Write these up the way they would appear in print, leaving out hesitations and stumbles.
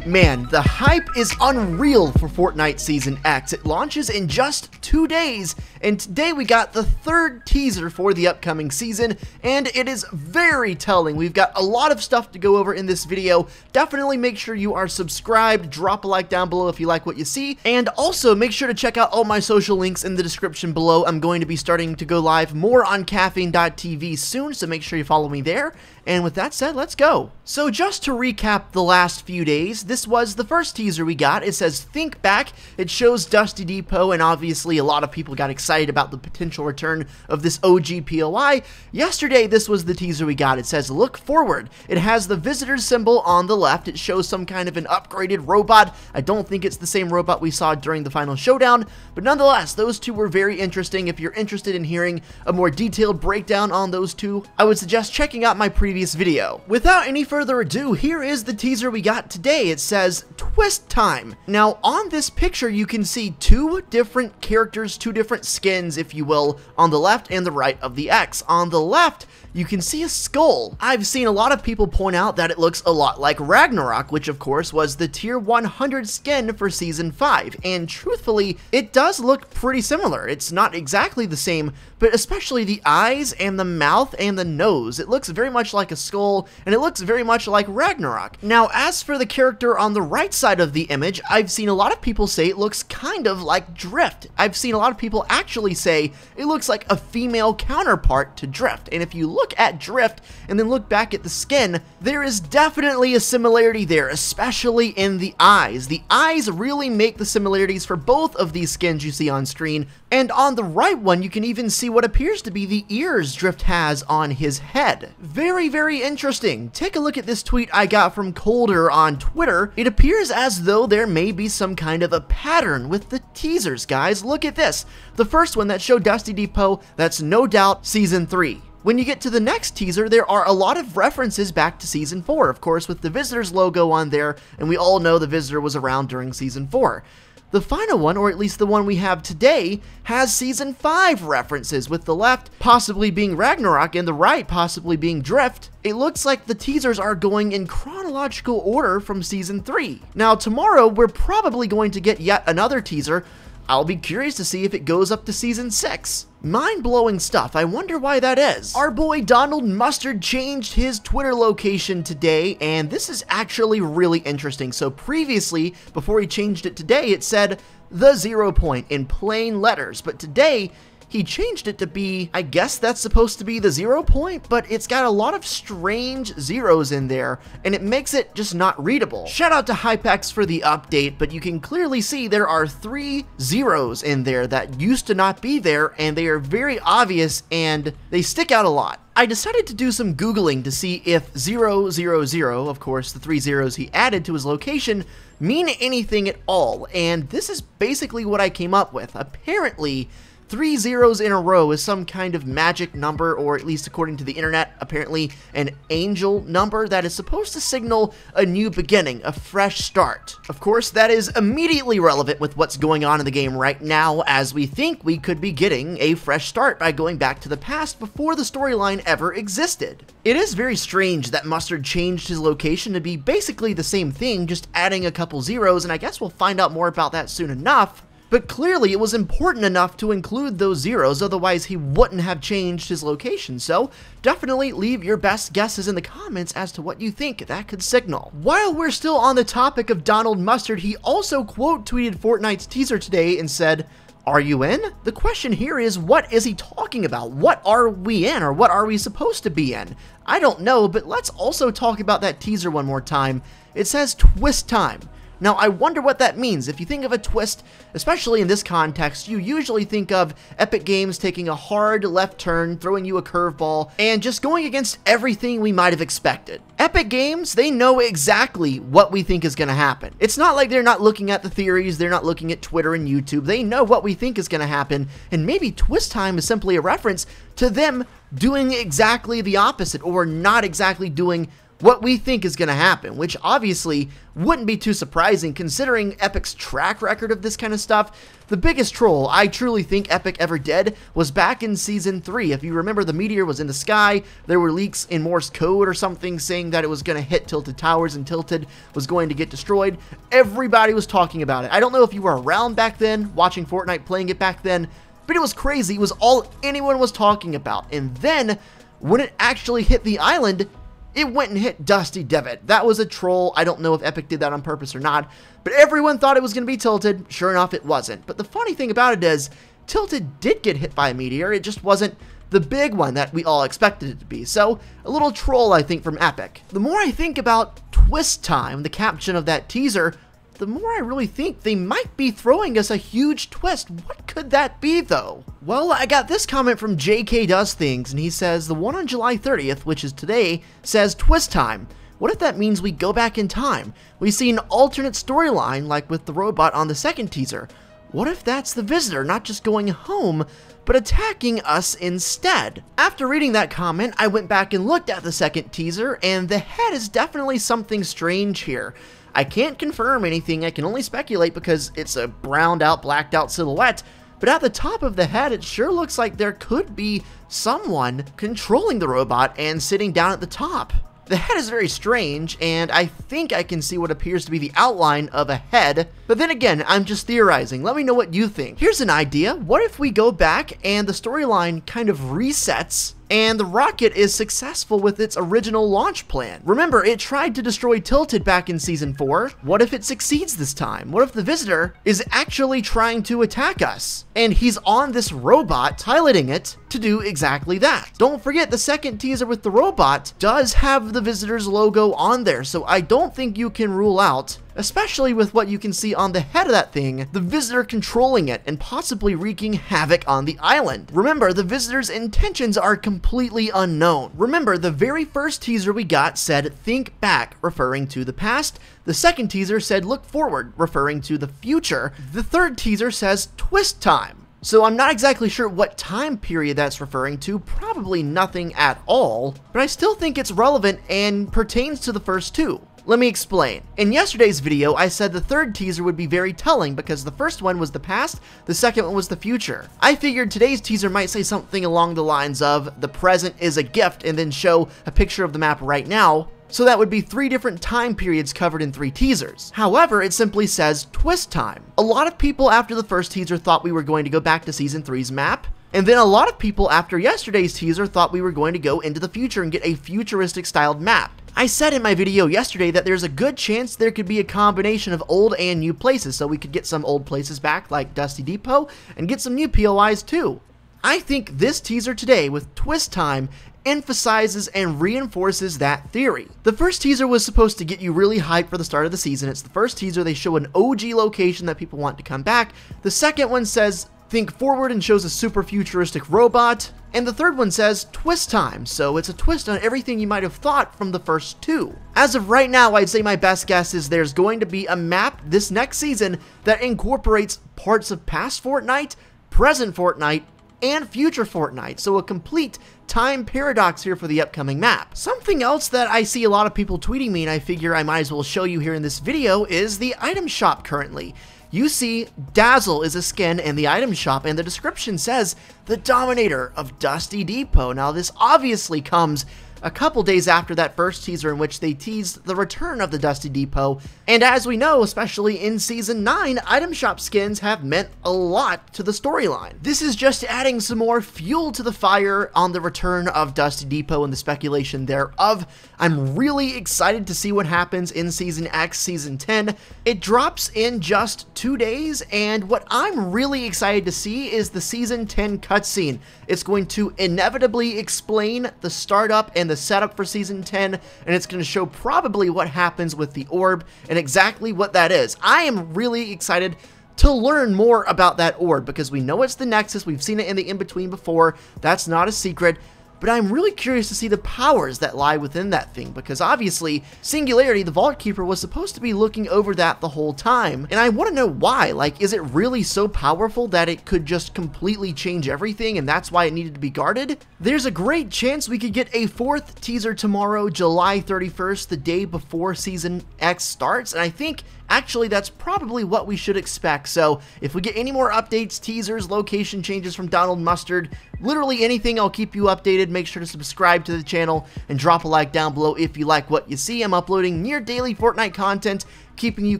Man, the hype is unreal for Fortnite Season X. It launches in just 2 days, and today we got the third teaser for the upcoming season, and it is very telling. We've got a lot of stuff to go over in this video. Definitely make sure you are subscribed, drop a like down below if you like what you see, and also make sure to check out all my social links in the description below. I'm going to be starting to go live more on caffeine.tv soon, so make sure you follow me there. And with that said, let's go. So just to recap the last few days, this was the first teaser we got. It says think back. It shows Dusty Depot, and obviously a lot of people got excited about the potential return of this OG POI. Yesterday, this was the teaser we got. It says look forward. It has the visitor's symbol on the left. It shows some kind of an upgraded robot. I don't think it's the same robot we saw during the final showdown, but nonetheless, those two were very interesting. If you're interested in hearing a more detailed breakdown on those two, I would suggest checking out my previous video. Without any further ado, here is the teaser we got today. It says twist time. Now on this picture you can see two different characters, two different skins if you will, on the left and the right of the X. On the left you can see a skull. I've seen a lot of people point out that it looks a lot like Ragnarok, which of course was the tier 100 skin for season 5, and truthfully it does look pretty similar. It's not exactly the same, but especially the eyes and the mouth and the nose, it looks very much like a skull, and it looks very much like Ragnarok. Now as for the character on the right side of the image, I've seen a lot of people say it looks kind of like Drift. I've seen a lot of people actually say it looks like a female counterpart to Drift, and if you look at Drift and then look back at the skin, there is definitely a similarity there, especially in the eyes. The eyes really make the similarities for both of these skins you see on screen, and on the right one you can even see what appears to be the ears Drift has on his head. Very, very interesting. Take a look at this tweet I got from Colder on Twitter. It appears as though there may be some kind of a pattern with the teasers, guys. Look at this. The first one that showed Dusty Depot, that's no doubt Season 3. When you get to the next teaser, there are a lot of references back to Season 4, of course, with the Visitor's logo on there, and we all know the Visitor was around during Season 4. The final one, or at least the one we have today, has Season 5 references, with the left possibly being Ragnarok and the right possibly being Drift. It looks like the teasers are going in chronological order from Season 3. Now tomorrow, we're probably going to get yet another teaser. I'll be curious to see if it goes up to Season 6. Mind-blowing stuff. I wonder why that is. Our boy Donald Mustard changed his Twitter location today, and this is actually really interesting. So previously, before he changed it today, it said the 0 point in plain letters, but today he changed it to be, I guess that's supposed to be the 0 point, but it's got a lot of strange zeros in there, and it makes it just not readable. Shout out to Hypex for the update, but you can clearly see there are 3 zeros in there that used to not be there, and they are very obvious, and they stick out a lot. I decided to do some Googling to see if 000, of course the 3 zeros he added to his location, mean anything at all, and this is basically what I came up with. Apparently, 3 zeros in a row is some kind of magic number, or at least according to the internet, apparently an angel number that is supposed to signal a new beginning, a fresh start. Of course, that is immediately relevant with what's going on in the game right now, as we think we could be getting a fresh start by going back to the past before the storyline ever existed. It is very strange that Mustard changed his location to be basically the same thing, just adding a couple zeros, and I guess we'll find out more about that soon enough. But clearly it was important enough to include those zeros, otherwise he wouldn't have changed his location, so definitely leave your best guesses in the comments as to what you think that could signal. While we're still on the topic of Donald Mustard, he also quote tweeted Fortnite's teaser today and said, "Are you in?" The question here is, what is he talking about? What are we in, or what are we supposed to be in? I don't know, but let's also talk about that teaser one more time. It says twist time. Now, I wonder what that means. If you think of a twist, especially in this context, you usually think of Epic Games taking a hard left turn, throwing you a curveball, and just going against everything we might have expected. Epic Games, they know exactly what we think is going to happen. It's not like they're not looking at the theories, they're not looking at Twitter and YouTube. They know what we think is going to happen, and maybe twist time is simply a reference to them doing exactly the opposite, or not exactly doing what we think is going to happen, which obviously wouldn't be too surprising considering Epic's track record of this kind of stuff. The biggest troll I truly think Epic ever did was back in Season 3. If you remember, the meteor was in the sky, there were leaks in Morse code or something saying that it was going to hit Tilted Towers and Tilted was going to get destroyed. Everybody was talking about it. I don't know if you were around back then, watching Fortnite, playing it back then, but it was crazy. It was all anyone was talking about. And then, when it actually hit the island, it went and hit Dusty Devitt. That was a troll. I don't know if Epic did that on purpose or not, but everyone thought it was going to be Tilted. Sure enough, it wasn't. But the funny thing about it is, Tilted did get hit by a meteor. It just wasn't the big one that we all expected it to be. So, a little troll, I think, from Epic. The more I think about Twist Time, the caption of that teaser, the more I really think they might be throwing us a huge twist. What could that be, though? Well, I got this comment from JK Does Things, and he says, the one on July 30th, which is today, says Twist Time. What if that means we go back in time? We see an alternate storyline, like with the robot on the second teaser. What if that's the visitor not just going home, but attacking us instead? After reading that comment, I went back and looked at the second teaser, and the head is definitely something strange here. I can't confirm anything, I can only speculate because it's a browned out, blacked out silhouette, but at the top of the head it sure looks like there could be someone controlling the robot and sitting down at the top. The head is very strange, and I think I can see what appears to be the outline of a head, but then again, I'm just theorizing. Let me know what you think. Here's an idea. What if we go back and the storyline kind of resets and the rocket is successful with its original launch plan? Remember, it tried to destroy Tilted back in Season 4. What if it succeeds this time? What if the visitor is actually trying to attack us, and he's on this robot, piloting it to do exactly that? Don't forget, the second teaser with the robot does have the visitor's logo on there, so I don't think you can rule out, especially with what you can see on the head of that thing, the visitor controlling it and possibly wreaking havoc on the island. Remember, the visitor's intentions are completely unknown. Remember, the very first teaser we got said think back, referring to the past. The second teaser said look forward, referring to the future. The third teaser says twist time. So I'm not exactly sure what time period that's referring to, probably nothing at all, but I still think it's relevant and pertains to the first two. Let me explain. In yesterday's video, I said the third teaser would be very telling because the first one was the past, the second one was the future. I figured today's teaser might say something along the lines of, the present is a gift, and then show a picture of the map right now, so that would be 3 different time periods covered in 3 teasers. However, it simply says twist time. A lot of people after the first teaser thought we were going to go back to Season 3's map, and then a lot of people after yesterday's teaser thought we were going to go into the future and get a futuristic styled map. I said in my video yesterday that there's a good chance there could be a combination of old and new places, so we could get some old places back like Dusty Depot and get some new POIs too. I think this teaser today with Twist Time emphasizes and reinforces that theory. The first teaser was supposed to get you really hyped for the start of the season. It's the first teaser, they show an OG location that people want to come back. The second one says think forward and shows a super futuristic robot. And the third one says twist time, so it's a twist on everything you might have thought from the first 2. As of right now, I'd say my best guess is there's going to be a map this next season that incorporates parts of past Fortnite, present Fortnite, and future Fortnite, so a complete time paradox here for the upcoming map. Something else that I see a lot of people tweeting me and I figure I might as well show you here in this video is the item shop currently. You see, Dazzle is a skin in the item shop, and the description says, the Dominator of Dusty Depot. Now, this obviously comes a couple days after that first teaser in which they teased the return of the Dusty Depot, and as we know, especially in Season 9, item shop skins have meant a lot to the storyline. This is just adding some more fuel to the fire on the return of Dusty Depot and the speculation thereof. I'm really excited to see what happens in Season X, Season 10. It drops in just 2 days, and what I'm really excited to see is the Season 10 cutscene. It's going to inevitably explain the startup and the setup for Season 10, and it's going to show probably what happens with the orb and exactly what that is. I am really excited to learn more about that orb because we know it's the Nexus. We've seen it in the in-between before. That's not a secret. but I'm really curious to see the powers that lie within that thing, because obviously Singularity, the Vault Keeper, was supposed to be looking over that the whole time, and I want to know why. Like, is it really so powerful that it could just completely change everything, and that's why it needed to be guarded? There's a great chance we could get a 4th teaser tomorrow, July 31st, the day before Season X starts, and I think actually that's probably what we should expect. So if we get any more updates, teasers, location changes from Donald Mustard, literally anything, I'll keep you updated. Make sure to subscribe to the channel and drop a like down below if you like what you see. I'm uploading near daily Fortnite content, keeping you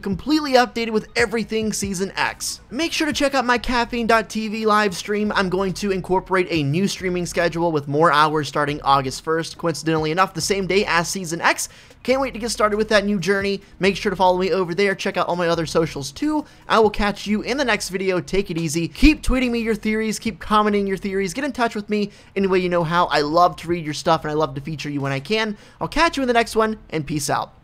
completely updated with everything Season X. Make sure to check out my Caffeine.tv live stream. I'm going to incorporate a new streaming schedule with more hours starting August 1st, coincidentally enough the same day as Season X. Can't wait to get started with that new journey. Make sure to follow me over there. Check out all my other socials too. I will catch you in the next video. Take it easy. Keep tweeting me your theories. Keep commenting your theories. Get in touch with me any way you know how. I love to read your stuff and I love to feature you when I can. I'll catch you in the next one, and peace out.